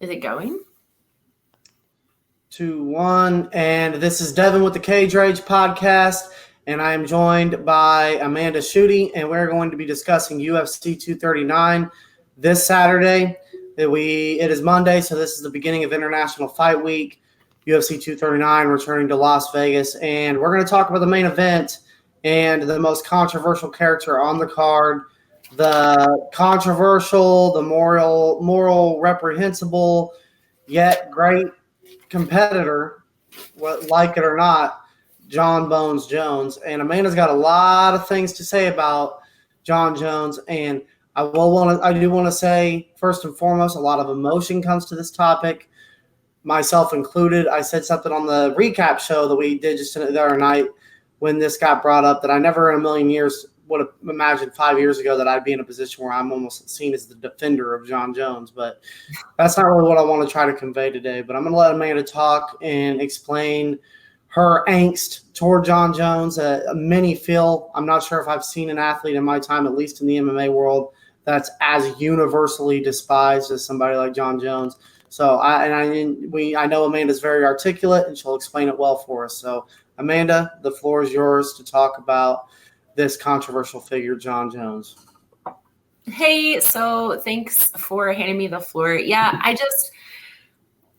Is it going? 2, 1, and this is Devin with the Cage Rage podcast, and I am joined by Amanda Schutte, and we're going to be discussing UFC 239 this Saturday. It is Monday, so this is the beginning of International Fight Week. UFC 239 returning to Las Vegas, and we're going to talk about the main event and the most controversial character on the card, the controversial, the moral reprehensible, yet great competitor, like it or not, Jon Jones. And Amanda's got a lot of things to say about Jon Jones. And I do want to say, first and foremost, a lot of emotion comes to this topic, myself included. I said something on the recap show that we did just the other night when this got brought up that I never in a million years would have imagined 5 years ago that I'd be in a position where I'm almost seen as the defender of Jon Jones. But that's not really what I want to try to convey today. But I'm going to let Amanda talk and explain her angst toward Jon Jones. Many feel, I'm not sure if I've seen an athlete in my time, at least in the MMA world, that's as universally despised as somebody like Jon Jones. So I know Amanda's very articulate, and she'll explain it well for us. So Amanda, the floor is yours to talk about this controversial figure, Jon Jones. Hey, so thanks for handing me the floor. Yeah,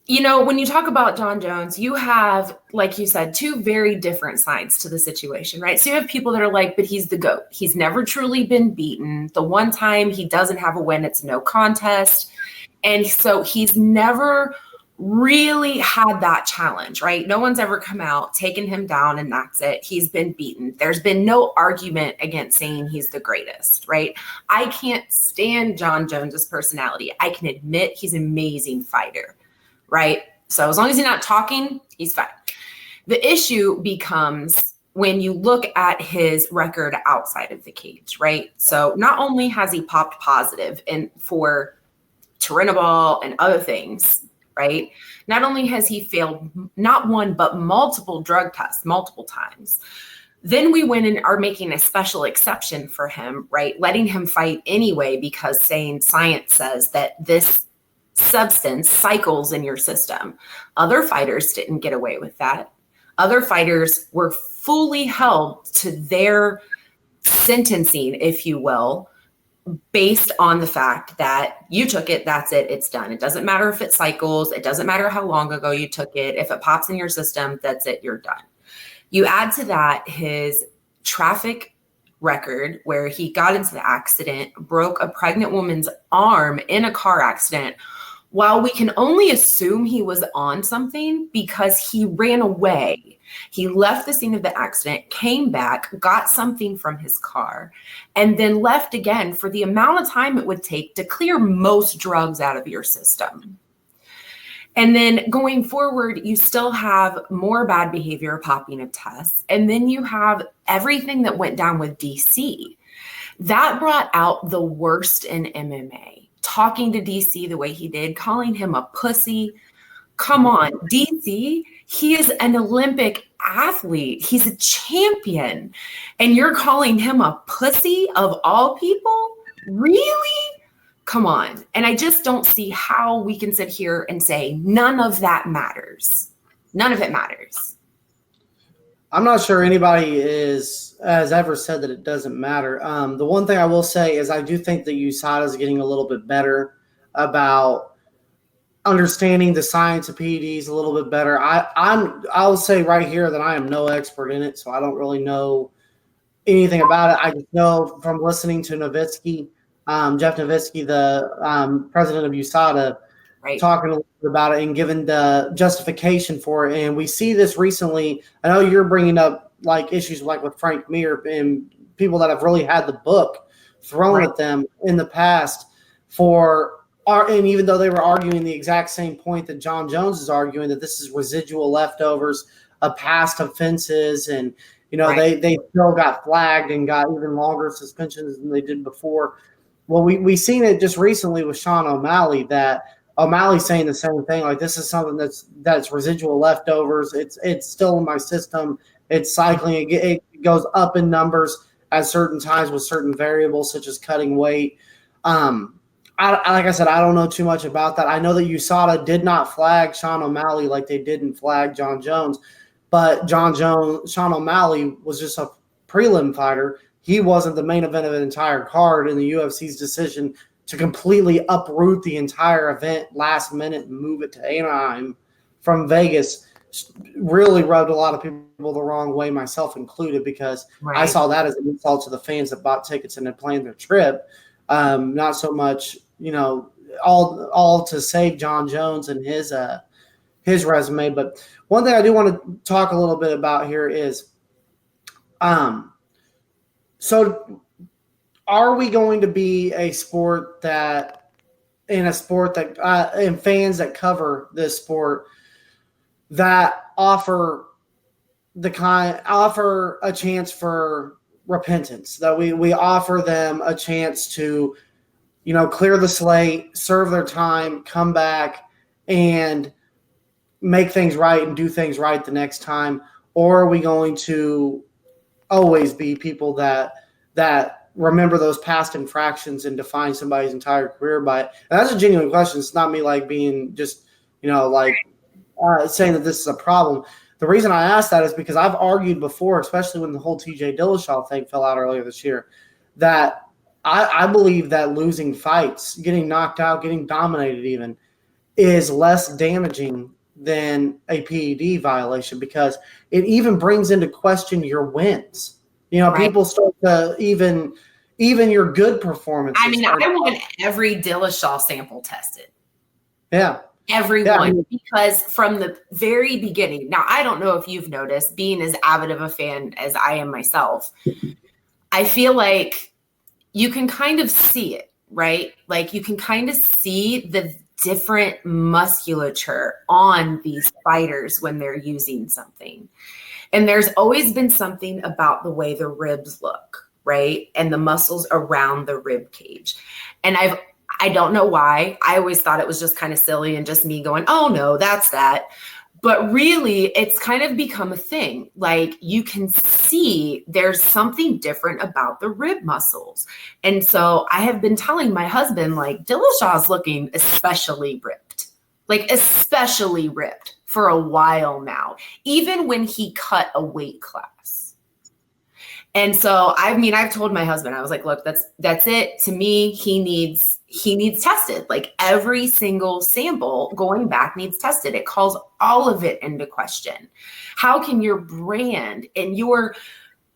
when you talk about Jon Jones, you have, like you said, two very different sides to the situation, right? So you have people that are like, but he's the GOAT. He's never truly been beaten. The one time he doesn't have a win, it's no contest. And so he's never really had that challenge, right? No one's ever come out, taken him down, and that's it. He's been beaten. There's been no argument against saying he's the greatest, right? I can't stand Jon Jones's personality. I can admit he's an amazing fighter, right? So as long as he's not talking, he's fine. The issue becomes when you look at his record outside of the cage, right? So not only has he popped positive for Turinabol and other things, right? Not only has he failed not one, but multiple drug tests multiple times. Then we went and are making a special exception for him, right? Letting him fight anyway, because saying science says that this substance cycles in your system. Other fighters didn't get away with that. Other fighters were fully held to their sentencing, if you will, based on the fact that you took it, that's it, it's done. It doesn't matter if it cycles. It doesn't matter how long ago you took it. If it pops in your system, that's it, you're done. You add to that his traffic record where he got into the accident, broke a pregnant woman's arm in a car accident, while we can only assume he was on something because he ran away. He left the scene of the accident, came back, got something from his car, and then left again for the amount of time it would take to clear most drugs out of your system. And then going forward, you still have more bad behavior popping of tests. And then you have everything that went down with DC. That brought out the worst in MMA. Talking to DC the way he did, calling him a pussy. Come on, DC, he is an Olympic athlete. He's a champion. And you're calling him a pussy of all people? Really? Come on. And I just don't see how we can sit here and say none of that matters. None of it matters. I'm not sure anybody has ever said that it doesn't matter. The one thing I will say is I do think that USADA is getting a little bit better about understanding the science of PEDs a little bit better. I'll say right here that I am no expert in it, so I don't really know anything about it. I just know from listening to Nowitzki, Jeff Nowitzki, the president of USADA, right, talking a little bit about it and giving the justification for it. And we see this recently. I know you're bringing up like issues like with Frank Mir and people that have really had the book thrown at them in the past and even though they were arguing the exact same point that Jon Jones is arguing, that this is residual leftovers of past offenses, and they still got flagged and got even longer suspensions than they did before. Well, we seen it just recently with Sean O'Malley, that O'Malley's saying the same thing. Like, this is something that's residual leftovers. It's still in my system. It's cycling. It goes up in numbers at certain times with certain variables, such as cutting weight. like I said, I don't know too much about that. I know that USADA did not flag Sean O'Malley like they didn't flag Jon Jones, but Sean O'Malley was just a prelim fighter. He wasn't the main event of an entire card, and the UFC's decision to completely uproot the entire event last minute and move it to Anaheim from Vegas really rubbed a lot of people the wrong way, myself included, because I saw that as an insult to the fans that bought tickets and had planned their trip. Not so much, all to save Jon Jones and his resume. But one thing I do want to talk a little bit about here is, so are we going to be a sport that, and fans that cover this sport that offer a chance for repentance, that we offer them a chance to, clear the slate, serve their time, come back and make things right and do things right the next time? Or are we going to always be people that remember those past infractions and define somebody's entire career by it? And that's a genuine question. It's not me like being just, saying that this is a problem. The reason I asked that is because I've argued before, especially when the whole TJ Dillashaw thing fell out earlier this year, that I believe that losing fights, getting knocked out, getting dominated even, is less damaging than a PED violation, because it even brings into question your wins. People start to even your good performances. I mean, I want every Dillashaw sample tested. Yeah. Everyone, because from the very beginning, now I don't know if you've noticed, being as avid of a fan as I am myself, I feel like you can kind of see it, right? Like you can kind of see the different musculature on these fighters when they're using something. And there's always been something about the way the ribs look, right? And the muscles around the rib cage. And I don't know why. I always thought it was just kind of silly and just me going, oh no, that's that. But really, it's kind of become a thing. Like you can see there's something different about the rib muscles. And so I have been telling my husband, like, Dillashaw's looking especially ripped for a while now, even when he cut a weight class. And so, I've told my husband, I was like, look, that's it. To me, he needs tested. Like every single sample going back needs tested. It calls all of it into question. How can your brand and your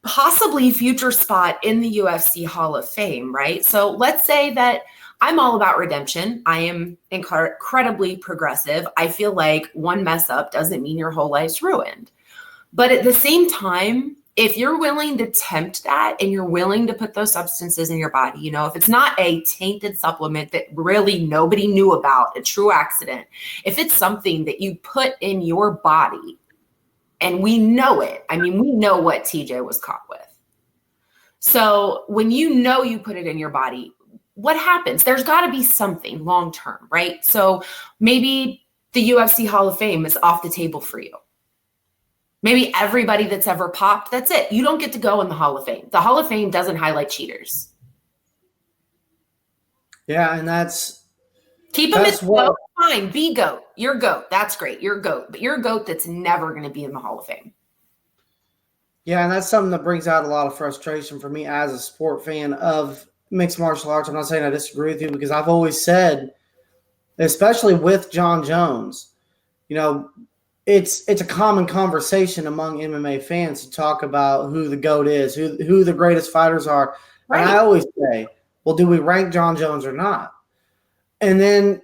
possibly future spot in the UFC Hall of Fame, right? So let's say that I'm all about redemption. I am incredibly progressive. I feel like one mess up doesn't mean your whole life's ruined. But at the same time, if you're willing to tempt that and you're willing to put those substances in your body, if it's not a tainted supplement that really nobody knew about, a true accident, if it's something that you put in your body and we know it, we know what TJ was caught with. So when you put it in your body, what happens? There's got to be something long-term, right? So maybe the UFC Hall of Fame is off the table for you. Maybe everybody that's ever popped, that's it. You don't get to go in the Hall of Fame. The Hall of Fame doesn't highlight cheaters. Yeah, and that's... Keep them as GOAT, fine. Be GOAT. You're GOAT. That's great. You're GOAT. But you're a GOAT that's never going to be in the Hall of Fame. Yeah, and that's something that brings out a lot of frustration for me as a sport fan of mixed martial arts. I'm not saying I disagree with you, because I've always said, especially with Jon Jones, it's a common conversation among MMA fans to talk about who the GOAT is, who the greatest fighters are. Right. And I always say, well, do we rank Jon Jones or not? And then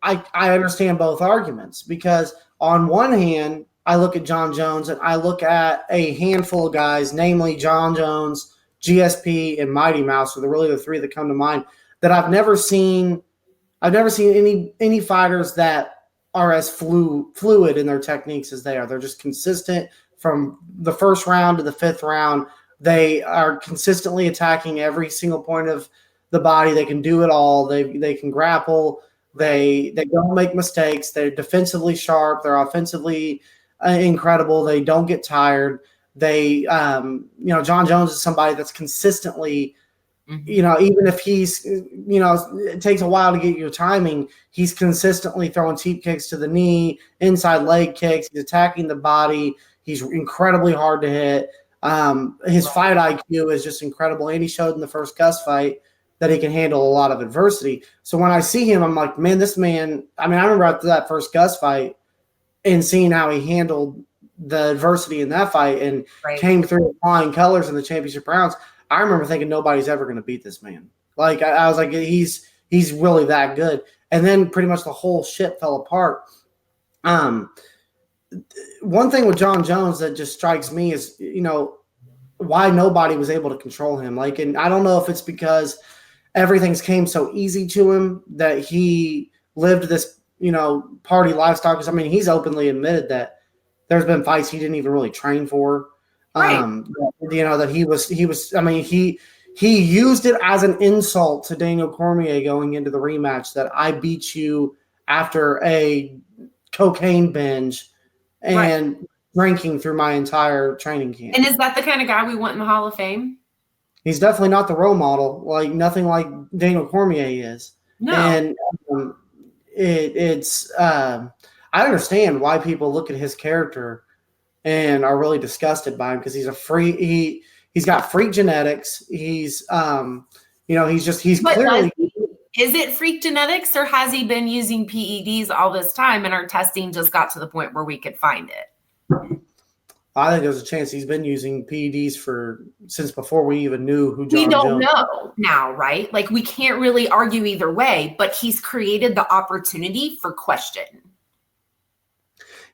I understand both arguments, because on one hand, I look at Jon Jones and I look at a handful of guys, namely Jon Jones, GSP, and Mighty Mouse are really the three that come to mind, that I've never seen any fighters that are as fluid in their techniques as they are. They're just consistent from the first round to the fifth round. They are consistently attacking every single point of the body. They can do it all. They can grapple. They don't make mistakes. They're defensively sharp. They're offensively incredible. They don't get tired. Jon Jones is somebody that's consistently You know, even if he's, you know, it takes a while to get your timing, he's consistently throwing teep kicks to the knee, inside leg kicks. He's attacking the body. He's incredibly hard to hit. His fight IQ is just incredible. And he showed in the first Gus fight that he can handle a lot of adversity. So when I see him, I'm like, man, this man, I mean, I remember after that first Gus fight and seeing how he handled the adversity in that fight and came through flying colors in the championship rounds. I remember thinking nobody's ever going to beat this man. Like I was like, he's really that good. And then pretty much the whole shit fell apart. One thing with Jon Jones that just strikes me is, you know, why nobody was able to control him. Like, and I don't know if it's because everything's came so easy to him that he lived this, you know, party lifestyle. Because I mean, he's openly admitted that there's been fights he didn't even really train for. You know, that he was, I mean, he used it as an insult to Daniel Cormier going into the rematch that I beat you after a cocaine binge and drinking through my entire training camp. And is that the kind of guy we want in the Hall of Fame? He's definitely not the role model, like nothing like Daniel Cormier is. No. And I understand why people look at his character and are really disgusted by him because he's a freak. He's got freak genetics. He's you know, he's but clearly. Is it freak genetics, or has he been using PEDs all this time and our testing just got to the point where we could find it? I think there's a chance he's been using PEDs since before we even knew who Jon Jones. We don't know now, right? Like, we can't really argue either way, but he's created the opportunity for question.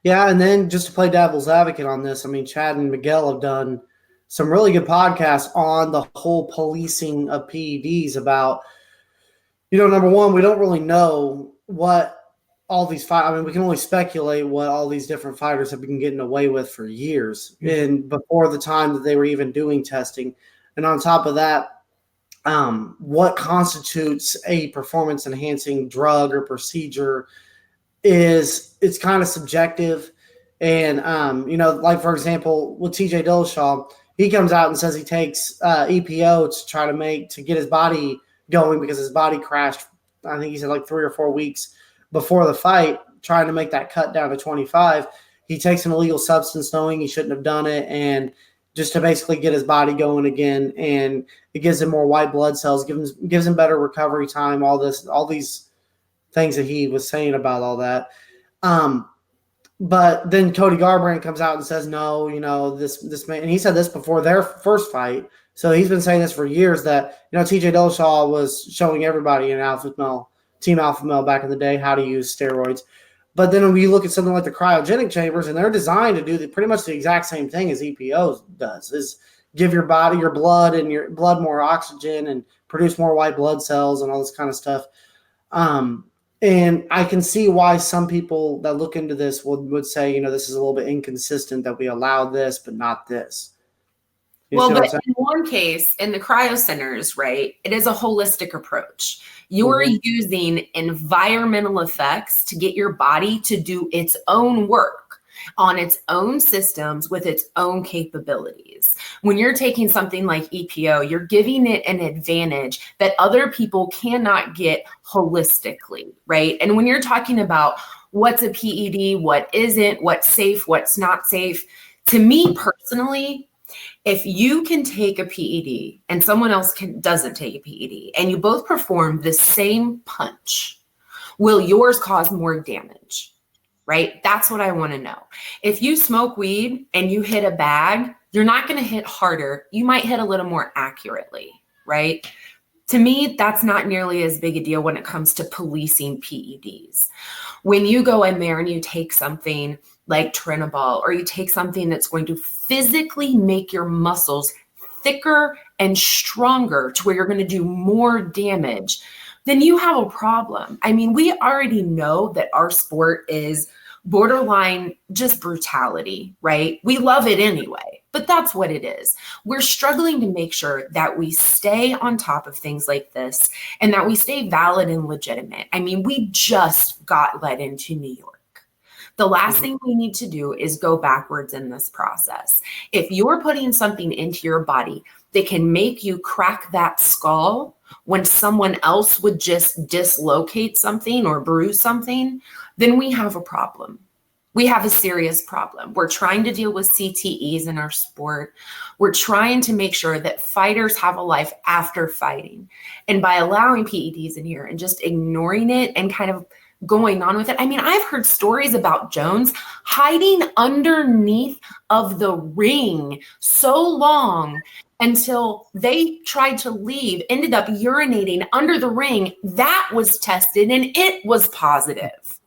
Yeah, and then just to play devil's advocate on this, I mean, Chad and Miguel have done some really good podcasts on the whole policing of PEDs about, you know, number one, we don't really know what all these I mean, we can only speculate what all these different fighters have been getting away with for years and before the time that they were even doing testing. And on top of that, what constitutes a performance-enhancing drug or procedure it's kind of subjective. And, you know, like, for example, with TJ Dillashaw, he comes out and says he takes EPO to get his body going because his body crashed, I think he said like 3 or 4 weeks before the fight, trying to make that cut down to 25. He takes an illegal substance knowing he shouldn't have done it, and just to basically get his body going again. And it gives him more white blood cells, gives him better recovery time, all these things that he was saying about all that. But then Cody Garbrandt comes out and says, no, you know, this man, and he said this before their first fight. So he's been saying this for years that, you know, TJ Dillashaw was showing everybody in Team Alpha Male back in the day how to use steroids. But then when you look at something like the cryogenic chambers, and they're designed to do pretty much the exact same thing as EPO does, is give your body, your blood more oxygen and produce more white blood cells and all this kind of stuff. And I can see why some people that look into this would say, you know, this is a little bit inconsistent that we allow this, but not this. Well, but in one case, in the cryo centers, right, it is a holistic approach. You're using environmental effects to get your body to do its own work on its own systems with its own capabilities. When you're taking something like EPO, you're giving it an advantage that other people cannot get holistically, right? And when you're talking about what's a PED, what isn't, what's safe, what's not safe, to me personally, if you can take a PED and someone else doesn't take a PED and you both perform the same punch, will yours cause more damage? Right? That's what I want to know. If you smoke weed and you hit a bag, you're not going to hit harder. You might hit a little more accurately, right? To me, that's not nearly as big a deal when it comes to policing PEDs. When you go in there and you take something like Trinabol, or you take something that's going to physically make your muscles thicker and stronger to where you're going to do more damage, then you have a problem. I mean, we already know that our sport is borderline just brutality, right? We love it anyway, but that's what it is. We're struggling to make sure that we stay on top of things like this and that we stay valid and legitimate. I mean, we just got let into New York. The last thing we need to do is go backwards in this process. If you're putting something into your body that can make you crack that skull when someone else would just dislocate something or bruise something, then we have a problem. We have a serious problem. We're trying to deal with CTEs in our sport. We're trying to make sure that fighters have a life after fighting. And by allowing PEDs in here and just ignoring it and kind of going on with it. I mean, I've heard stories about Jones hiding underneath of the ring so long until they tried to leave, ended up urinating under the ring. That was tested and it was positive,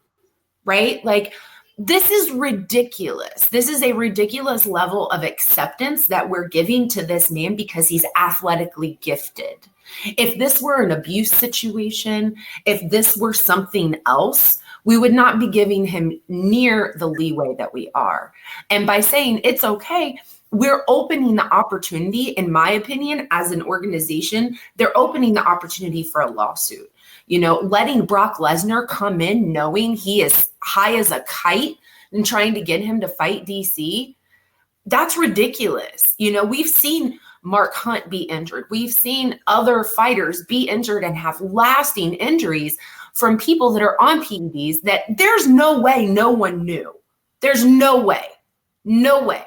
right? Like, this is ridiculous. This is a ridiculous level of acceptance that we're giving to this man because he's athletically gifted. If this were an abuse situation, if this were something else, we would not be giving him near the leeway that we are. And by saying it's okay, we're opening the opportunity, in my opinion, as an organization, they're opening the opportunity for a lawsuit. You know, letting Brock Lesnar come in knowing he is high as a kite and trying to get him to fight DC, that's ridiculous. You know, we've seen Mark Hunt be injured. We've seen other fighters be injured and have lasting injuries from people that are on PEDs that there's no way no one knew. There's no way. No way.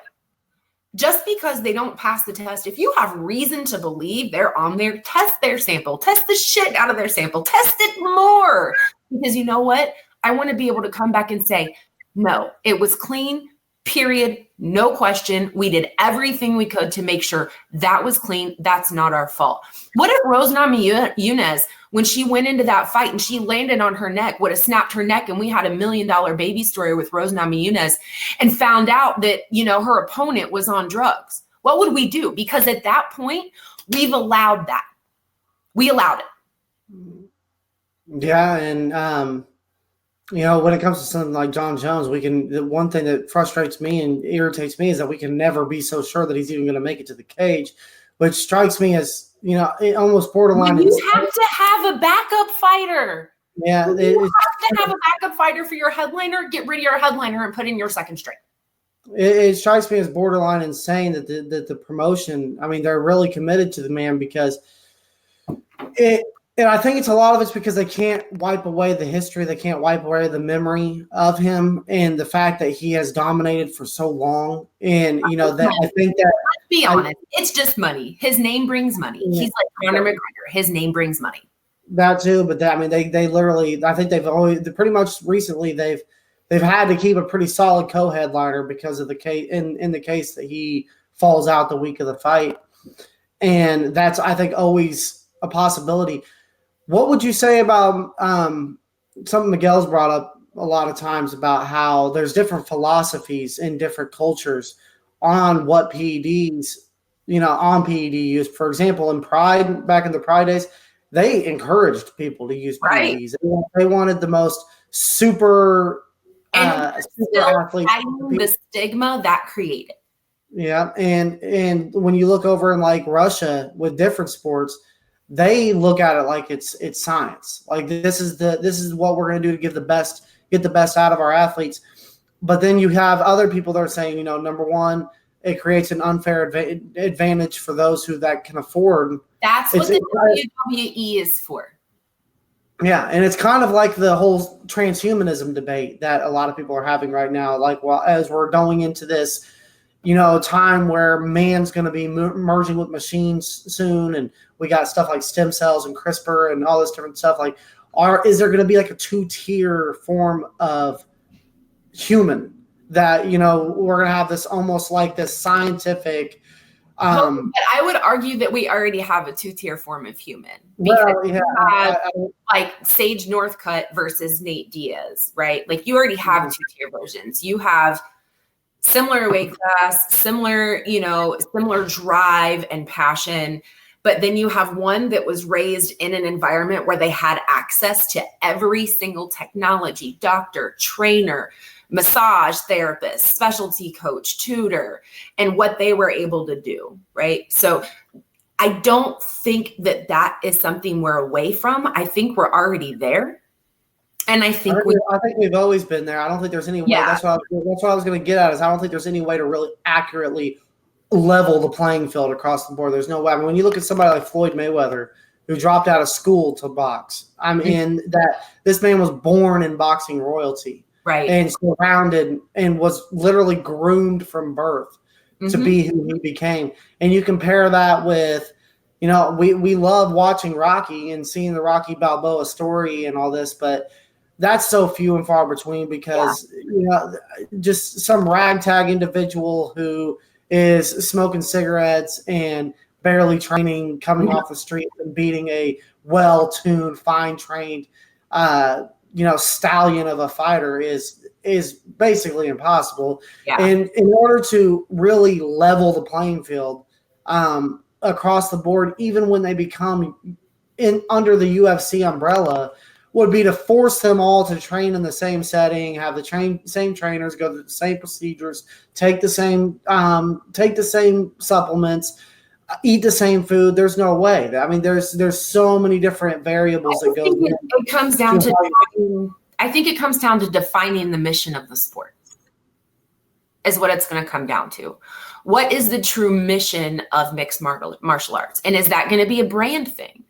Just because they don't pass the test, if you have reason to believe they're on there, test their sample, test the shit out of their sample, test it more. Because you know what? I want to be able to come back and say, no, it was clean, period, no question. We did everything we could to make sure that was clean. That's not our fault. What if Rose Namajunas, when she went into that fight and she landed on her neck, would have snapped her neck, and we had $1 million baby story with Rose Namajunas and found out that, you know, her opponent was on drugs? What would we do? Because at that point, we've allowed that. We allowed it. Yeah, and you know, when it comes to something like Jon Jones, the one thing that frustrates me and irritates me is that we can never be so sure that he's even going to make it to the cage, which strikes me as, you know, almost borderline. You have to have a backup fighter. Yeah. You have to have a backup fighter for your headliner. Get rid of your headliner and put in your second string. It strikes me as borderline insane that the promotion, I mean, they're really committed to the man because and I think a lot of it's because they can't wipe away the history. They can't wipe away the memory of him and the fact that he has dominated for so long. And, you know, that I think that. Let's be honest. It's just money. His name brings money. Yeah. He's like Conor McGregor. His name brings money. That too. But I mean, they literally, I think they've always, pretty much recently, they've had to keep a pretty solid co-headliner because of the case, in the case that he falls out the week of the fight. And that's, I think, always a possibility. What would you say about something Miguel's brought up a lot of times about how there's different philosophies in different cultures on what PEDs, you know, on PED use? For example, in Pride, back in the Pride days, they encouraged people to use PEDs. Right. They wanted the most super athletes. The stigma that created. Yeah, and when you look over in like Russia with different sports, they look at it like it's science. Like this is what we're going to do to get the best out of our athletes. But then you have other people that are saying, you know, number one, it creates an unfair advantage for those that can afford. That's what the WWE is for. Yeah, and it's kind of like the whole transhumanism debate that a lot of people are having right now. Like, well, as we're going into this, you know, time where man's going to be merging with machines soon, and we got stuff like stem cells and CRISPR and all this different stuff. Like, is there going to be like a 2-tier form of human that, you know, we're going to have this almost like this scientific? But I would argue that we already have a 2-tier form of human. Because you have like Sage Northcutt versus Nate Diaz, right? Like you already have 2-tier versions. You have similar weight class, similar drive and passion. But then you have one that was raised in an environment where they had access to every single technology, doctor, trainer, massage therapist, specialty coach, tutor, and what they were able to do, right? So I don't think that is something we're away from. I think we're already there. And I think we've always been there. I don't think there's any way. Yeah. That's what I was going to get at is I don't think there's any way to really accurately level the playing field across the board. There's no way. I mean, when you look at somebody like Floyd Mayweather, who dropped out of school to box, I mean, that this man was born in boxing royalty, right, and surrounded and was literally groomed from birth to be who he became. And you compare that with, you know, we love watching Rocky and seeing the Rocky Balboa story and all this, but that's so few and far between because, you know, just some ragtag individual who is smoking cigarettes and barely training, coming off the street and beating a well-tuned, fine-trained, stallion of a fighter is basically impossible. Yeah. And in order to really level the playing field across the board, even when they become under the UFC umbrella, would be to force them all to train in the same setting, have the same trainers, go through the same procedures, take the same supplements, eat the same food. There's no way. I mean, there's so many different variables that go. It comes down to. I think it comes down to defining the mission of the sport. Is what it's going to come down to. What is the true mission of mixed martial arts, and is that going to be a brand thing?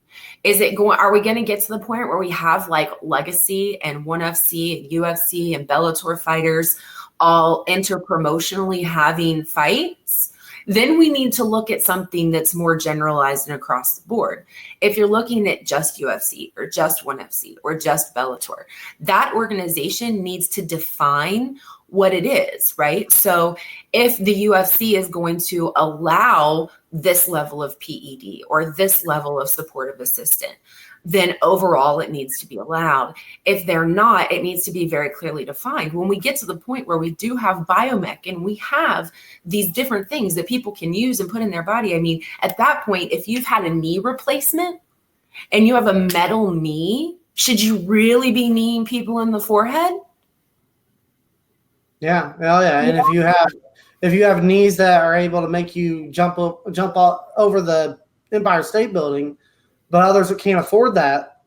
Are we going to get to the point where we have like Legacy and ONE FC and UFC and Bellator fighters all interpromotionally having fights? Then we need to look at something that's more generalized and across the board. If you're looking at just UFC or just ONE FC or just Bellator, that organization needs to define what it is, right? So if the UFC is going to allow this level of PED or this level of supportive assistant, then overall it needs to be allowed. If they're not, it needs to be very clearly defined. When we get to the point where we do have biomech and we have these different things that people can use and put in their body, I mean, at that point, if you've had a knee replacement and you have a metal knee, should you really be kneeing people in the forehead? Yeah, well, yeah, and if you have knees that are able to make you jump over the Empire State Building, but others that can't afford that,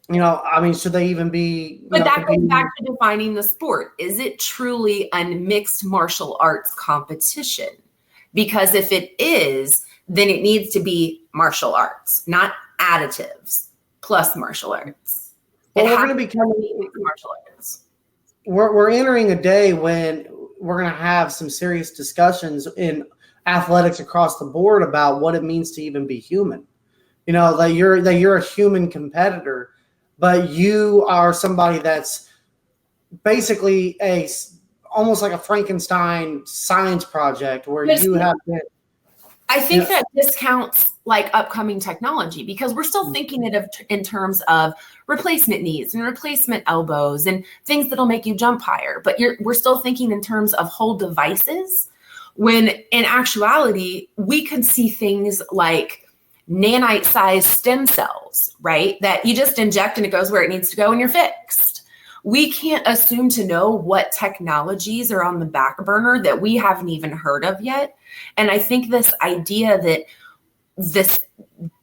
you know, I mean, should they even be? But that goes back to defining the sport. Is it truly a mixed martial arts competition? Because if it is, then it needs to be martial arts, not additives plus martial arts. Well, we're going to become martial arts. We're entering a day when we're going to have some serious discussions in athletics across the board about what it means to even be human. You know, that you're a human competitor, but you are somebody that's basically almost like a Frankenstein science project where you have to. I think that discounts like upcoming technology because we're still thinking it in terms of replacement knees and replacement elbows and things that'll make you jump higher. But we're still thinking in terms of whole devices when in actuality, we could see things like nanite-sized stem cells, right? That you just inject and it goes where it needs to go and you're fixed. We can't assume to know what technologies are on the back burner that we haven't even heard of yet. And I think this idea that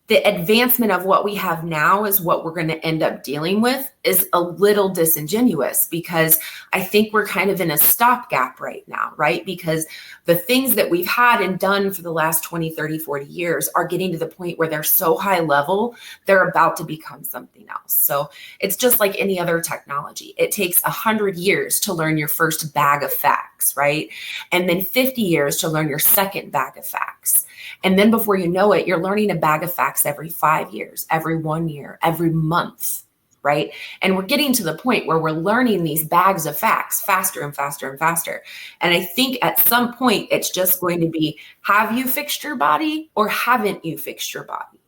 the advancement of what we have now is what we're going to end up dealing with is a little disingenuous because I think we're kind of in a stopgap right now, right? Because the things that we've had and done for the last 20, 30, 40 years are getting to the point where they're so high level, they're about to become something else. So it's just like any other technology. It takes 100 years to learn your first bag of facts, right? And then 50 years to learn your second bag of facts. And then before you know it, you're learning a bag of facts every 5 years, every 1 year, every month, right? And we're getting to the point where we're learning these bags of facts faster and faster and faster. And I think at some point, it's just going to be, have you fixed your body or haven't you fixed your body?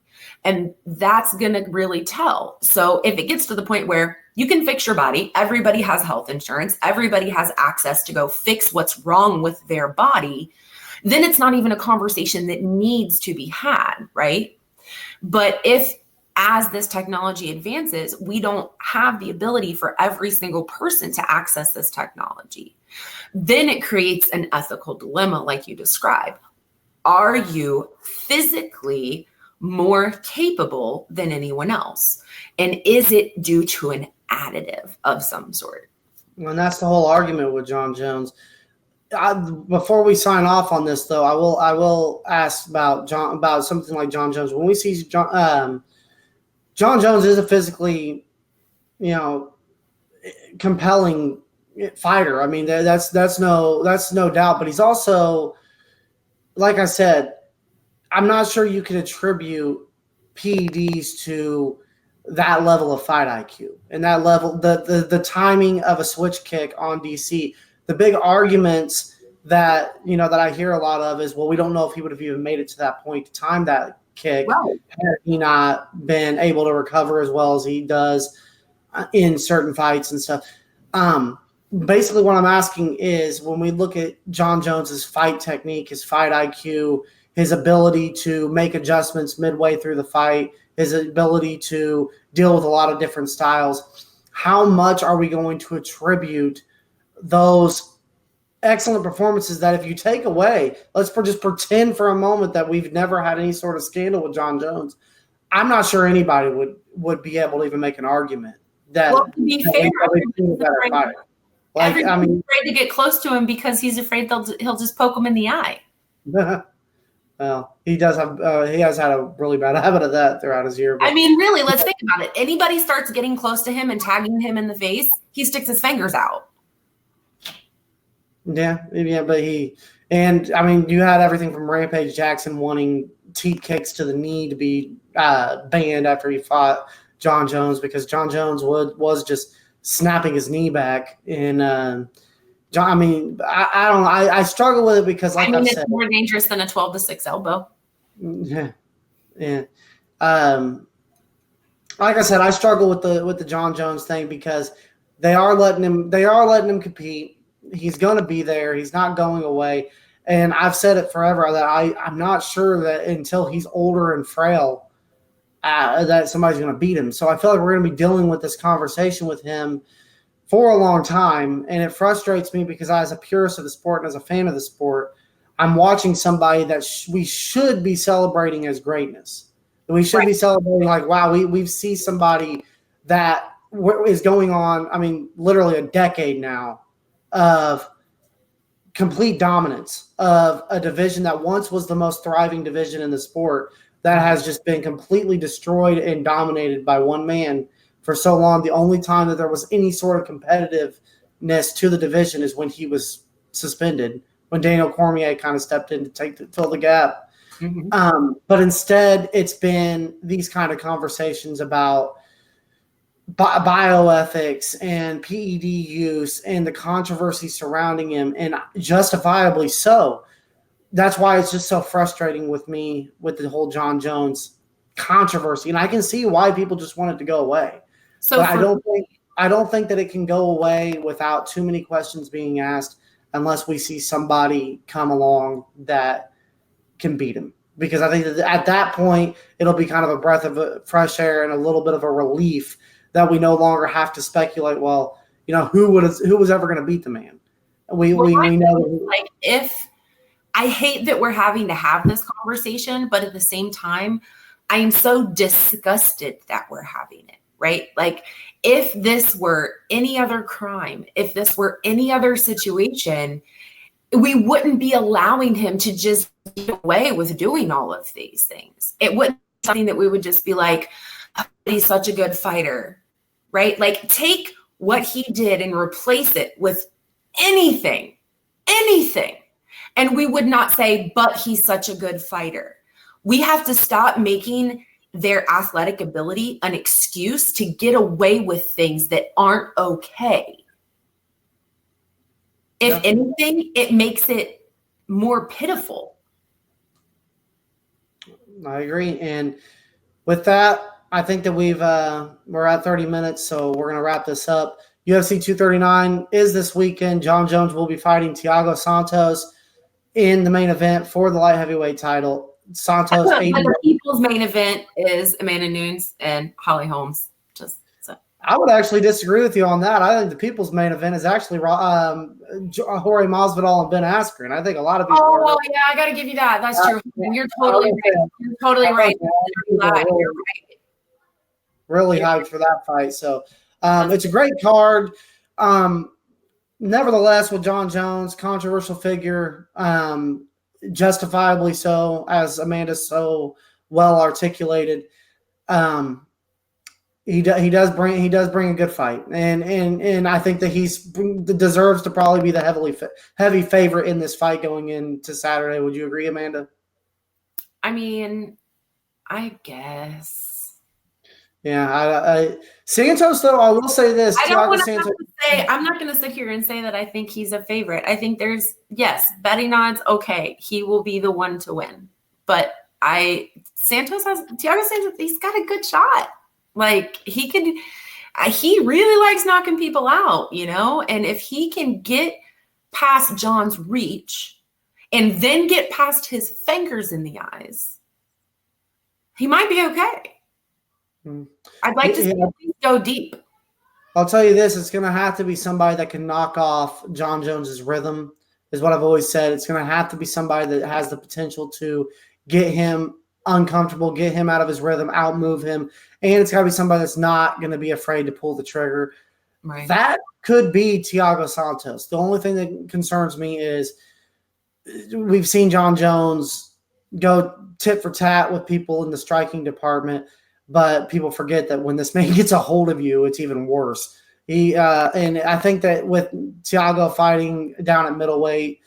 And that's going to really tell. So if it gets to the point where you can fix your body, everybody has health insurance, everybody has access to go fix what's wrong with their body, then it's not even a conversation that needs to be had, right? But if as this technology advances, we don't have the ability for every single person to access this technology, then it creates an ethical dilemma like you described. Are you physically more capable than anyone else? And is it due to an additive of some sort? And that's the whole argument with Jon Jones. before we sign off on this, though, I will ask about something like Jon Jones. When we see Jon Jones is a physically, compelling fighter. I mean, that's no doubt. But he's also, like I said, I'm not sure you can attribute PEDs to that level of fight IQ and that level, the timing of a switch kick on DC. The big arguments that I hear a lot of is, well, we don't know if he would have even made it to that point to time that kick had he not been able to recover as well as he does in certain fights and stuff. Basically, what I'm asking is, when we look at Jon Jones's fight technique, his fight IQ, his ability to make adjustments midway through the fight, his ability to deal with a lot of different styles, how much are we going to attribute those excellent performances that, if you take away, let's just pretend for a moment that we've never had any sort of scandal with Jon Jones, I'm not sure anybody would be able to even make an argument that. Well, to be fair, everybody's afraid to get close to him because he's afraid he'll just poke him in the eye. Well, he has had a really bad habit of that throughout his year. I mean, really, let's think about it. Anybody starts getting close to him and tagging him in the face, he sticks his fingers out. Yeah, but you had everything from Rampage Jackson wanting teat kicks to the knee to be banned after he fought Jon Jones, because Jon Jones was just snapping his knee back. And I don't know. I struggle with it because, like I said, it's more dangerous than a 12-6 elbow. Yeah. Like I said, I struggle with the Jon Jones thing because they are letting him compete. He's going to be there. He's not going away. And I've said it forever that I'm not sure that until he's older and frail that somebody's going to beat him. So I feel like we're going to be dealing with this conversation with him for a long time. And it frustrates me because, as a purist of the sport and as a fan of the sport, I'm watching somebody that we should be celebrating as greatness. We should be celebrating like, wow, we've seen somebody that is going on, literally a decade now of complete dominance of a division that once was the most thriving division in the sport, that has just been completely destroyed and dominated by one man for so long. The only time that there was any sort of competitiveness to the division is when he was suspended, when Daniel Cormier kind of stepped in to fill the gap. Mm-hmm. But instead, it's been these kind of conversations about bioethics and PED use and the controversy surrounding him, and justifiably so. That's why it's just so frustrating with me with the whole Jon Jones controversy, and I can see why people just want it to go away. But I don't think that it can go away without too many questions being asked, unless we see somebody come along that can beat him. Because I think that at that point, it'll be kind of a breath of fresh air and a little bit of a relief that we no longer have to speculate, well, who was ever going to beat the man. We know. Like, if I hate that we're having to have this conversation, but at the same time, I am so disgusted that we're having it, right? Like, if this were any other crime, if this were any other situation, we wouldn't be allowing him to just get away with doing all of these things. It wouldn't be something that we would just be like, oh, he's such a good fighter, right? Like, take what he did and replace it with anything. And we would not say, but he's such a good fighter. We have to stop making their athletic ability an excuse to get away with things that aren't okay. If anything, it makes it more pitiful. I agree. And with that, I think that we're at 30 minutes, so we're going to wrap this up. UFC 239 is this weekend. Jon Jones will be fighting Thiago Santos in the main event for the light heavyweight title. Santos. But the people's main event is Amanda Nunes and Holly Holmes. I would actually disagree with you on that. I think the people's main event is actually Jorge Masvidal and Ben Askren. I think a lot of people. Oh, yeah, I got to give you that. That's true. You're totally right. You're totally right. You're right. Really hyped for that fight. So it's a great card. nevertheless, with Jon Jones, controversial figure, justifiably so, as Amanda so well articulated. Um, he does bring a good fight, and I think that he's deserves to probably be the heavy favorite in this fight going into Saturday. Would you agree, Amanda? I mean, I guess. Yeah, Santos, though, I will say this. I don't want to Santos, say, I'm not going to sit here and say that I think he's a favorite. I think yes, betting odds, okay, he will be the one to win. But Thiago Santos, he's got a good shot. Like, he really likes knocking people out, and if he can get past Jon's reach and then get past his fingers in the eyes, he might be okay. I'd like to see him go deep. I'll tell you this, it's going to have to be somebody that can knock off Jon Jones's rhythm, is what I've always said. It's going to have to be somebody that has the potential to get him uncomfortable, get him out of his rhythm, outmove him, and it's got to be somebody that's not going to be afraid to pull the trigger. Right. That could be Thiago Santos. The only thing that concerns me is we've seen Jon Jones go tit for tat with people in the striking department, but people forget that when this man gets a hold of you, it's even worse. And I think that with Thiago fighting down at middleweight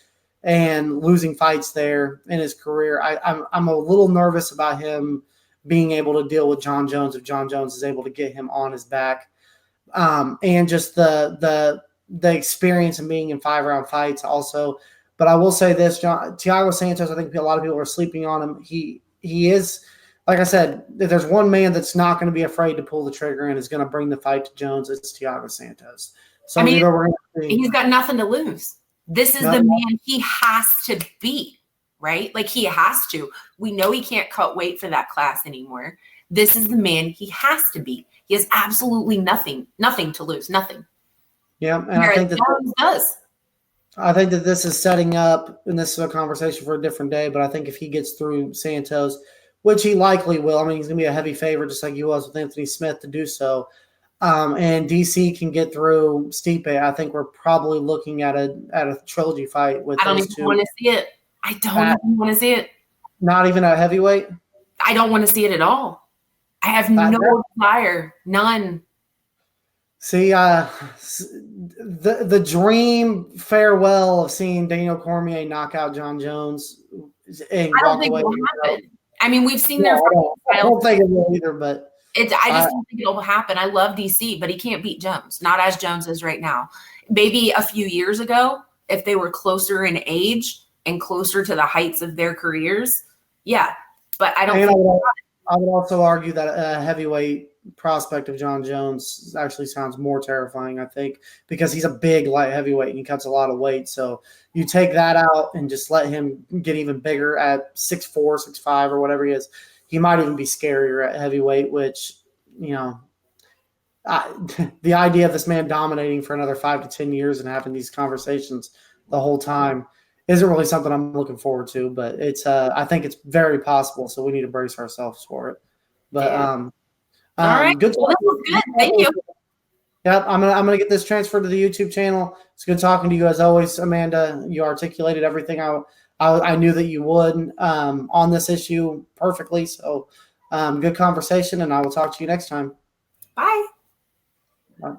and losing fights there in his career, I'm a little nervous about him being able to deal with Jon Jones if Jon Jones is able to get him on his back. And just the experience of being in 5-round fights also. But I will say this, Thiago Santos, I think a lot of people are sleeping on him. He is, like I said, if there's one man that's not going to be afraid to pull the trigger and is going to bring the fight to Jones, it's Thiago Santos. So he's got nothing to lose. This is the man he has to beat, right? Like, he has to. We know he can't cut weight for that class anymore. This is the man he has to beat. He has absolutely nothing to lose, nothing. Yeah, and I think that Jones does. I think that this is setting up, and this is a conversation for a different day, but I think if he gets through Santos, which he likely will, I mean, he's going to be a heavy favorite just like he was with Anthony Smith to do so, and DC can get through Stipe, I think we're probably looking at a trilogy fight with those two. I don't even want to see it. I don't even want to see it. Not even a heavyweight? I don't want to see it at all. I have no desire. None. See, the dream farewell of seeing Daniel Cormier knock out Jon Jones and I don't think it will happen. I mean, we've seen their. I don't think it will either, but I just don't think it'll happen. I love DC, but he can't beat Jones. Not as Jones is right now. Maybe a few years ago, if they were closer in age and closer to the heights of their careers, yeah. But I don't. I would also argue that a heavyweight prospect of Jon Jones actually sounds more terrifying, I think, because he's a big light heavyweight and he cuts a lot of weight. So you take that out and just let him get even bigger at 6'4", 6'5", or whatever he is. He might even be scarier at heavyweight, which, the idea of this man dominating for another 5 to 10 years and having these conversations the whole time isn't really something I'm looking forward to, but it's I think it's very possible, so we need to brace ourselves for it. But all right, good. Well, this was good. Thank you. Yep, I'm gonna get this transferred to the YouTube channel. It's good talking to you as always, Amanda. You articulated everything I knew that you would on this issue perfectly. So good conversation, and I will talk to you next time. Bye. Bye.